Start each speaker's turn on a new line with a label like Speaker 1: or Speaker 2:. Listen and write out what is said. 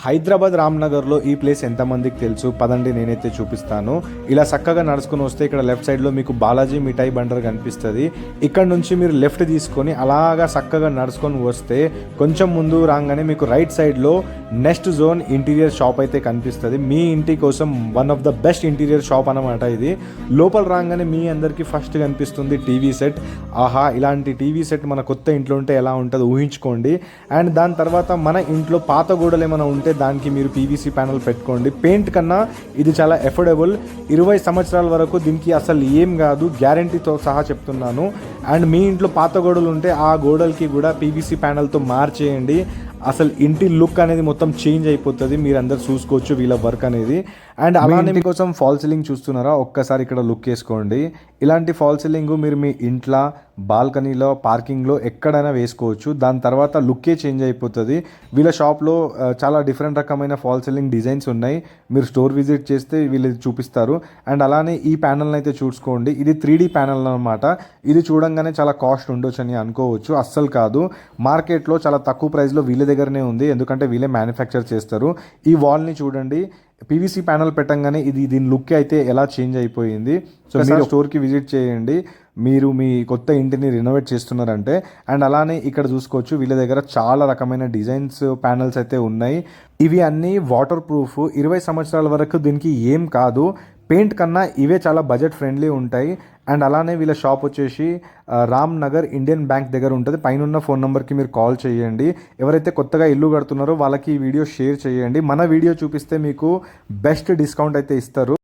Speaker 1: హైదరాబాద్ రామ్నగర్లో ఈ ప్లేస్ ఎంతమందికి తెలుసు? పదండి నేనైతే చూపిస్తాను. ఇలా చక్కగా నడుచుకుని వస్తే ఇక్కడ లెఫ్ట్ సైడ్లో మీకు బాలాజీ మిఠాయి బండర్ కనిపిస్తుంది. ఇక్కడ నుంచి మీరు లెఫ్ట్ తీసుకొని అలాగా చక్కగా నడుచుకొని వస్తే కొంచెం ముందు రాగానే మీకు రైట్ సైడ్లో నెక్స్ట్ జోన్ ఇంటీరియర్ షాప్ అయితే కనిపిస్తుంది. మీ ఇంటి కోసం one of the best interior shop అన్నమాట ఇది. లోపల రాగానే మీ అందరికీ ఫస్ట్ కనిపిస్తుంది టీవీ సెట్. ఆహా, ఇలాంటి టీవీ సెట్ మన కొత్త ఇంట్లో ఉంటే ఎలా ఉంటుందో ఊహించుకోండి. అండ్ దాని తర్వాత మన ఇంట్లో పాత గోడలు ఏమైనా ఉంటే దానికి మీరు పీవీసీ ప్యానల్ పెట్టుకోండి. పెయింట్ కన్నా ఇది చాలా ఎఫోర్డబుల్. 20 సంవత్సరాల వరకు దీనికి అసలు ఏం కాదు, గ్యారంటీతో సహా చెప్తున్నాను. అండ్ మీ ఇంట్లో పాత గోడలు ఉంటే ఆ గోడలకి కూడా పీవీసీ ప్యానల్తో మార్చేయండి. అసలు ఇంటి లుక్ అనేది మొత్తం చేంజ్ అయిపోతుంది. మీరు అందరు చూసుకోవచ్చు వీళ్ళ వర్క్ అనేది. అండ్ అలానే మీకోసం ఫాల్ సీలింగ్ చూస్తున్నారా? ఒక్కసారి ఇక్కడ లుక్ వేసుకోండి. ఇలాంటి ఫాల్ సీలింగ్ మీరు మీ ఇంట్లో బాల్కనీలో పార్కింగ్లో ఎక్కడైనా వేసుకోవచ్చు. దాని తర్వాత లుక్కే చేంజ్ అయిపోతుంది. వీళ్ళ షాప్లో చాలా డిఫరెంట్ రకమైన ఫాల్ సీలింగ్ డిజైన్స్ ఉన్నాయి. మీరు స్టోర్ విజిట్ చేస్తే వీళ్ళు చూపిస్తారు. అండ్ అలానే ఈ ప్యానల్ని అయితే చూసుకోండి. ఇది 3D ప్యానల్ అనమాట. ఇది చూడంగానే చాలా కాస్ట్ ఉండొచ్చు అని అనుకోవచ్చు. అస్సలు కాదు. మార్కెట్లో చాలా తక్కువ ప్రైస్లో వీళ్ళ దగ్గరనే ఉంది. ఎందుకంటే వీళ్ళే మ్యానుఫ్యాక్చర్ చేస్తారు. ఈ వాల్ని చూడండి, పీవీసీ ప్యానల్ పెట్టంగానే దీని లుక్ అయితే ఎలా చేంజ్ అయిపోయింది. సో మీరు స్టోర్కి విజిట్ చేయండి మీరు మీ కొత్త ఇంటిని రినోవేట్ చేస్తున్నారంటే. అండ్ అలానే ఇక్కడ చూసుకోవచ్చు వీళ్ళ దగ్గర చాలా రకమైన డిజైన్స్ ప్యానల్స్ అయితే ఉన్నాయి. ఇవి అన్నీ వాటర్ ప్రూఫ్. 20 సంవత్సరాల వరకు దీనికి ఏం కాదు. పెయింట్ కన్నా ఇవే చాలా బడ్జెట్ ఫ్రెండ్లీ ఉంటాయి. అండ్ అలానే వీళ్ళ షాప్ వచ్చేసి రామ్ నగర్ ఇండియన్ బ్యాంక్ దగ్గర ఉంటుంది. పైన ఫోన్ నెంబర్కి మీరు కాల్ చేయండి. ఎవరైతే కొత్తగా ఇల్లు కడుతున్నారో వాళ్ళకి ఈ వీడియో షేర్ చేయండి. మన వీడియో చూపిస్తే మీకు బెస్ట్ డిస్కౌంట్ అయితే ఇస్తారు.